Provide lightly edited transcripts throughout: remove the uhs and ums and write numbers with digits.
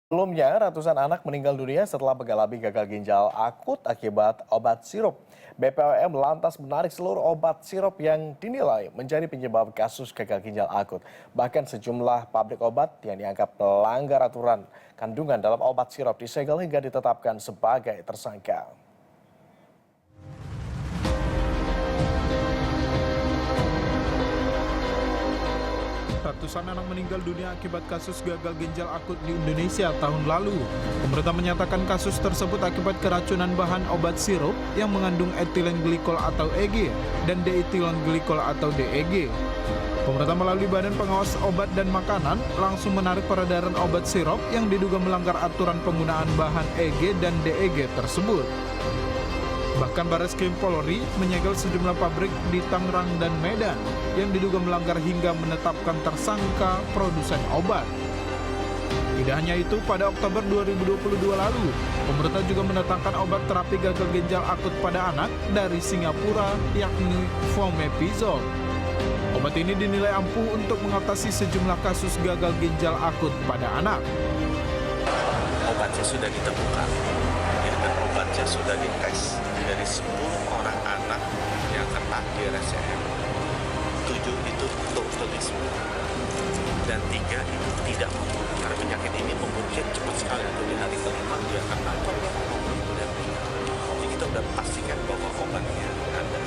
Sebelumnya, ratusan anak meninggal dunia setelah mengalami gagal ginjal akut akibat obat sirup. BPOM lantas menarik seluruh obat sirup yang dinilai menjadi penyebab kasus gagal ginjal akut. Bahkan sejumlah pabrik obat yang dianggap melanggar aturan kandungan dalam obat sirup disegel hingga ditetapkan sebagai tersangka. Ratusan anak meninggal dunia akibat kasus gagal ginjal akut di Indonesia tahun lalu. Pemerintah menyatakan kasus tersebut akibat keracunan bahan obat sirup yang mengandung etilen glikol atau EG dan dietilen glikol atau DEG. Pemerintah melalui Badan Pengawas Obat dan Makanan langsung menarik peredaran obat sirup yang diduga melanggar aturan penggunaan bahan EG dan DEG tersebut. Bahkan Barreskrim Polri menyegel sejumlah pabrik di Tangerang dan Medan yang diduga melanggar hingga menetapkan tersangka produsen obat. Tidak hanya itu, pada Oktober 2022 lalu, pemerintah juga mendatangkan obat terapi gagal ginjal akut pada anak dari Singapura, yakni Fomepizole. Obat ini dinilai ampuh untuk mengatasi sejumlah kasus gagal ginjal akut pada anak. Obatnya sudah ditemukan, dan obatnya sudah dites. Dari 10 orang anak yang kena di RSCM, 7 itu totally sembuh, dan 3 itu tidak membunuh. Karena penyakit ini membunuhnya cepat sekali, atau di hari kelima dia akan mati. Jadi kita sudah pastikan bahwa obatnya ada.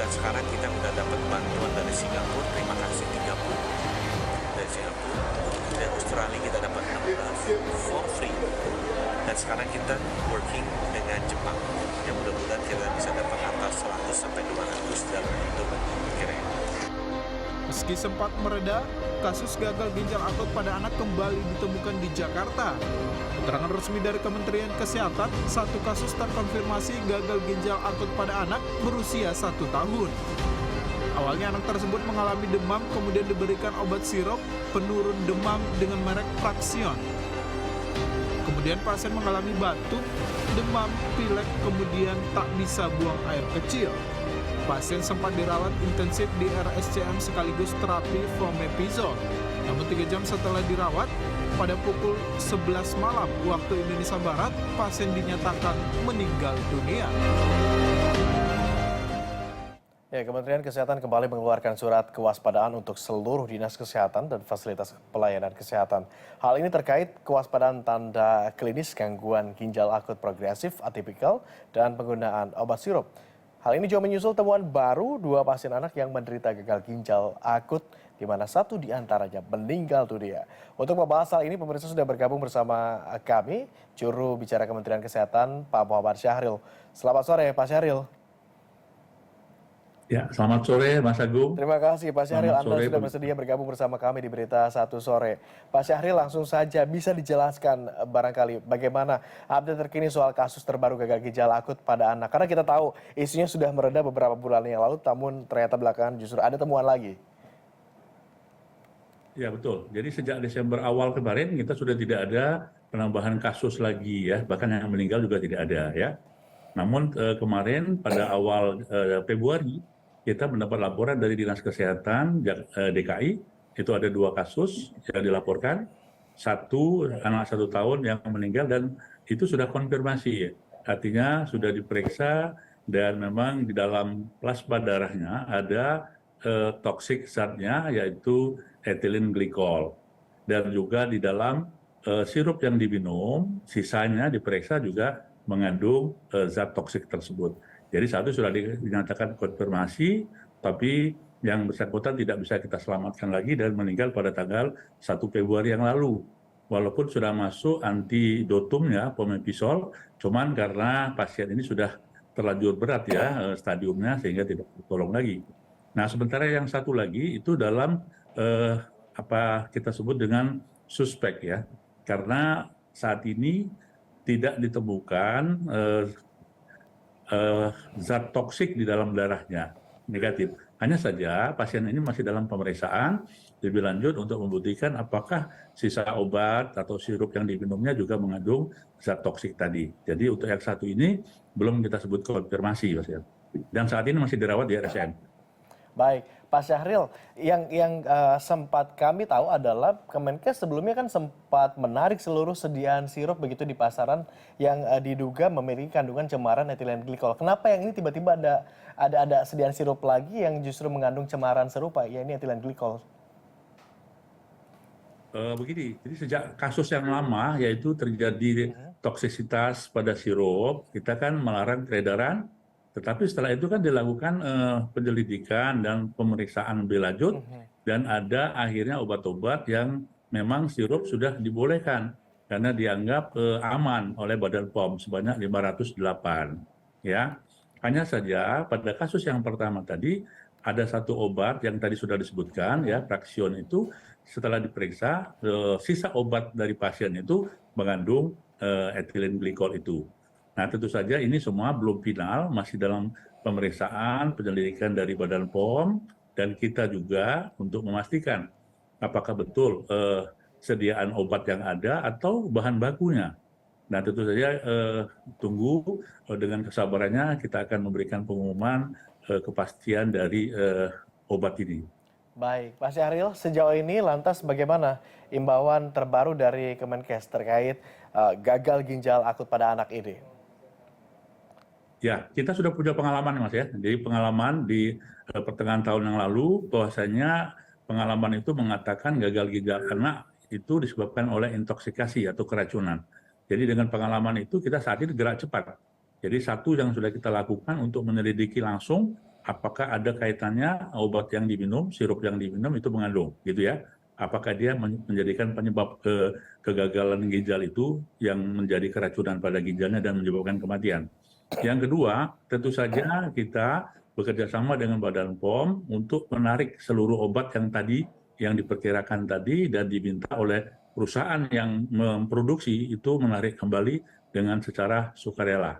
Dan sekarang kita sudah dapat bantuan dari Singapura, terima kasih 30 dari Singapura. Dari Australia kita dapat 16 for free. Dan sekarang kita working dengan Jepang, yang mudah-mudahan kita bisa dapat antara 100 sampai 200 dalam hitungan kira-kira. Meski sempat mereda, kasus gagal ginjal akut pada anak kembali ditemukan di Jakarta. Keterangan resmi dari Kementerian Kesehatan, satu kasus terkonfirmasi gagal ginjal akut pada anak berusia 1 tahun. Awalnya anak tersebut mengalami demam, kemudian diberikan obat sirup penurun demam dengan merek Praxion. Kemudian pasien mengalami batuk, demam, pilek, kemudian tak bisa buang air kecil. Pasien sempat dirawat intensif di RSCM sekaligus terapi Fomepizole. Namun 3 jam setelah dirawat, pada pukul 11 malam waktu Indonesia Barat, pasien dinyatakan meninggal dunia. Ya, Kementerian Kesehatan kembali mengeluarkan surat kewaspadaan untuk seluruh dinas kesehatan dan fasilitas pelayanan kesehatan. Hal ini terkait kewaspadaan tanda klinis gangguan ginjal akut progresif atipikal dan penggunaan obat sirup. Hal ini juga menyusul temuan baru 2 pasien anak yang menderita gagal ginjal akut, di mana 1 diantaranya meninggal dunia. Untuk membahas hal ini, pemirsa sudah bergabung bersama kami, juru bicara Kementerian Kesehatan, Pak Muhammad Syahril. Selamat sore, Pak Syahril. Ya, selamat sore Mas Agung. Terima kasih Pak Syahril, Selamat Anda sore, sudah bersedia bergabung bersama kami di Berita Satu Sore. Pak Syahril, langsung saja bisa dijelaskan barangkali bagaimana update terkini soal kasus terbaru gagal ginjal akut pada anak. Karena kita tahu isunya sudah mereda beberapa bulan yang lalu, namun ternyata belakangan justru ada temuan lagi. Ya betul, jadi sejak Desember awal kemarin kita sudah tidak ada penambahan kasus lagi ya, bahkan yang meninggal juga tidak ada ya. Namun kemarin pada awal Februari, kita mendapat laporan dari Dinas Kesehatan DKI, itu ada 2 kasus yang dilaporkan, 1 anak 1 tahun yang meninggal dan itu sudah konfirmasi, artinya sudah diperiksa dan memang di dalam plasma darahnya ada toksik zatnya yaitu etilen glikol, dan juga di dalam sirup yang diminum sisanya diperiksa juga mengandung zat toksik tersebut. Jadi 1 sudah dinyatakan konfirmasi, tapi yang bersangkutan tidak bisa kita selamatkan lagi dan meninggal pada tanggal 1 Februari yang lalu. Walaupun sudah masuk antidotumnya, Fomepizole, cuman karena pasien ini sudah terlanjur berat ya stadiumnya sehingga tidak ditolong lagi. Nah, sementara yang 1 lagi itu dalam apa kita sebut dengan suspek ya, karena saat ini tidak ditemukan zat toksik di dalam darahnya, negatif. Hanya saja pasien ini masih dalam pemeriksaan lebih lanjut untuk membuktikan apakah sisa obat atau sirup yang diminumnya juga mengandung zat toksik tadi. Jadi untuk yang 1 ini belum kita sebut konfirmasi, pasien. Dan saat ini masih dirawat di RSCM. Baik, Pak Syahril, yang sempat kami tahu adalah Kemenkes sebelumnya kan sempat menarik seluruh sediaan sirup begitu di pasaran yang diduga memiliki kandungan cemaran etilen glikol. Kenapa yang ini tiba-tiba ada sediaan sirup lagi yang justru mengandung cemaran serupa, yaitu etilen glikol? Begini, jadi sejak kasus yang lama yaitu terjadi toksisitas pada sirup, kita kan melarang peredaran, tetapi setelah itu kan dilakukan penyelidikan dan pemeriksaan lebih lanjut, dan ada akhirnya obat-obat yang memang sirup sudah dibolehkan karena dianggap aman oleh Badan POM sebanyak 508. Ya, hanya saja pada kasus yang pertama tadi ada satu obat yang tadi sudah disebutkan ya, Fraksion itu setelah diperiksa sisa obat dari pasien itu mengandung etilen glikol itu. Nah, tentu saja ini semua belum final, masih dalam pemeriksaan penyelidikan dari Badan POM, dan kita juga untuk memastikan apakah betul sediaan obat yang ada atau bahan bakunya. Nah, tentu saja tunggu dengan kesabarannya kita akan memberikan pengumuman kepastian dari obat ini. Baik, Pak Syahril, sejauh ini lantas bagaimana imbauan terbaru dari Kemenkes terkait gagal ginjal akut pada anak ini? Ya, kita sudah punya pengalaman, Mas ya. Jadi pengalaman di pertengahan tahun yang lalu, bahwasanya pengalaman itu mengatakan gagal ginjal anak itu disebabkan oleh intoksikasi atau keracunan. Jadi dengan pengalaman itu kita saat ini gerak cepat. Jadi satu yang sudah kita lakukan untuk menyelidiki langsung apakah ada kaitannya obat yang diminum, sirup yang diminum itu mengandung, gitu ya. Apakah dia menjadikan penyebab kegagalan ginjal itu yang menjadi keracunan pada ginjalnya dan menyebabkan kematian. Yang kedua, tentu saja kita bekerja sama dengan Badan POM untuk menarik seluruh obat yang tadi, yang diperkirakan tadi dan diminta oleh perusahaan yang memproduksi itu menarik kembali dengan secara sukarela.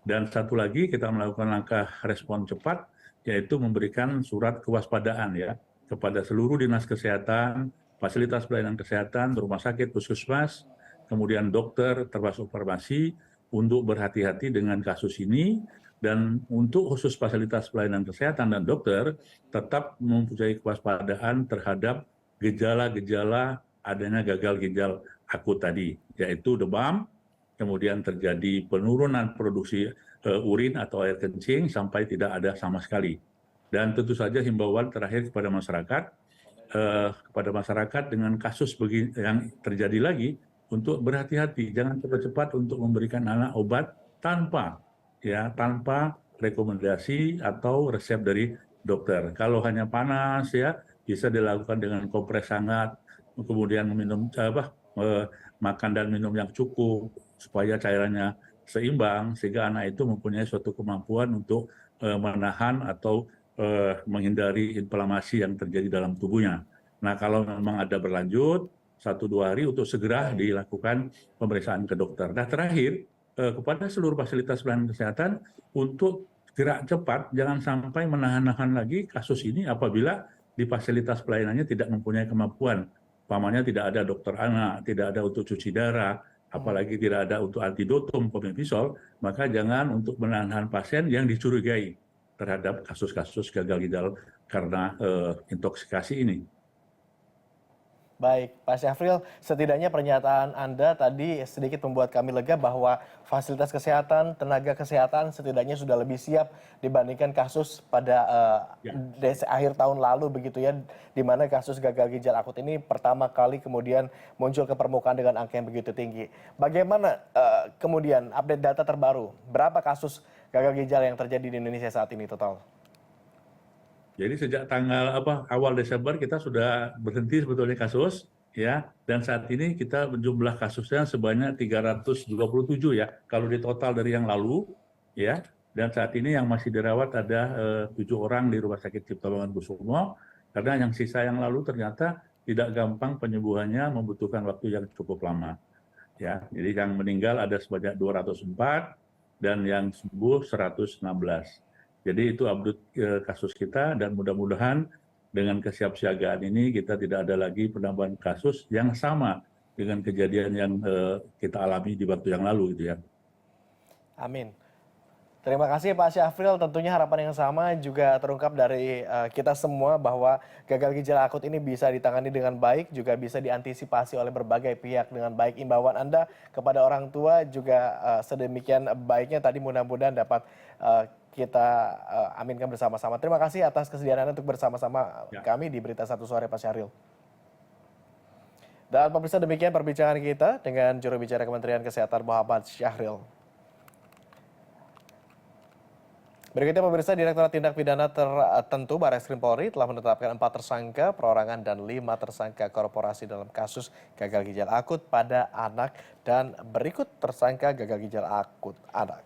Dan satu lagi kita melakukan langkah respon cepat, yaitu memberikan surat kewaspadaan ya kepada seluruh dinas kesehatan, fasilitas pelayanan kesehatan, rumah sakit, puskesmas, kemudian dokter, termasuk farmasi, untuk berhati-hati dengan kasus ini, dan untuk khusus fasilitas pelayanan kesehatan dan dokter tetap mempunyai kewaspadaan terhadap gejala-gejala adanya gagal ginjal akut tadi, yaitu demam, kemudian terjadi penurunan produksi urin atau air kencing sampai tidak ada sama sekali. Dan tentu saja himbauan terakhir kepada masyarakat dengan kasus yang terjadi lagi untuk berhati-hati, jangan cepat-cepat untuk memberikan anak obat tanpa rekomendasi atau resep dari dokter. Kalau hanya panas ya bisa dilakukan dengan kompres hangat, kemudian makan dan minum yang cukup supaya cairannya seimbang sehingga anak itu mempunyai suatu kemampuan untuk menahan atau menghindari inflamasi yang terjadi dalam tubuhnya. Nah, kalau memang ada berlanjut 1-2 hari untuk segera dilakukan pemeriksaan ke dokter. Nah, terakhir kepada seluruh fasilitas pelayanan kesehatan untuk gerak cepat, jangan sampai menahan-nahan lagi kasus ini apabila di fasilitas pelayanannya tidak mempunyai kemampuan. Umpamanya tidak ada dokter anak, tidak ada untuk cuci darah, apalagi tidak ada untuk antidotum, pomefisol, maka jangan untuk menahan pasien yang dicurigai terhadap kasus-kasus gagal ginjal karena intoksikasi ini. Baik, Pak Syafril, setidaknya pernyataan Anda tadi sedikit membuat kami lega bahwa fasilitas kesehatan, tenaga kesehatan setidaknya sudah lebih siap dibandingkan kasus pada akhir tahun lalu begitu ya, di mana kasus gagal ginjal akut ini pertama kali kemudian muncul ke permukaan dengan angka yang begitu tinggi. Bagaimana kemudian update data terbaru, berapa kasus gagal ginjal yang terjadi di Indonesia saat ini total? Jadi sejak awal Desember kita sudah berhenti sebetulnya kasus ya, dan saat ini kita jumlah kasusnya sebanyak 327 ya kalau di total dari yang lalu ya, dan saat ini yang masih dirawat ada 7 orang di Rumah Sakit Cipto Mangunkusumo karena yang sisa yang lalu ternyata tidak gampang penyembuhannya, membutuhkan waktu yang cukup lama ya. Jadi yang meninggal ada sebanyak 204 dan yang sembuh 116. Jadi itu update kasus kita, dan mudah-mudahan dengan kesiapsiagaan ini kita tidak ada lagi penambahan kasus yang sama dengan kejadian yang kita alami di waktu yang lalu gitu ya. Amin. Terima kasih Pak Syafril, tentunya harapan yang sama juga terungkap dari kita semua bahwa gagal ginjal akut ini bisa ditangani dengan baik, juga bisa diantisipasi oleh berbagai pihak dengan baik. Imbauan Anda kepada orang tua juga sedemikian baiknya tadi, mudah-mudahan dapat kita aminkan bersama-sama. Terima kasih atas kesediaan Anda untuk bersama-sama kami di Berita Satu Sore, Pak Syahril. Dan pemirsa, demikian perbincangan kita dengan juru bicara Kementerian Kesehatan Muhammad Syahril. Berikutnya pemirsa, Direktorat Tindak Pidana Tertentu Barreskrim Polri telah menetapkan 4 tersangka perorangan dan 5 tersangka korporasi dalam kasus gagal ginjal akut pada anak, dan berikut tersangka gagal ginjal akut anak.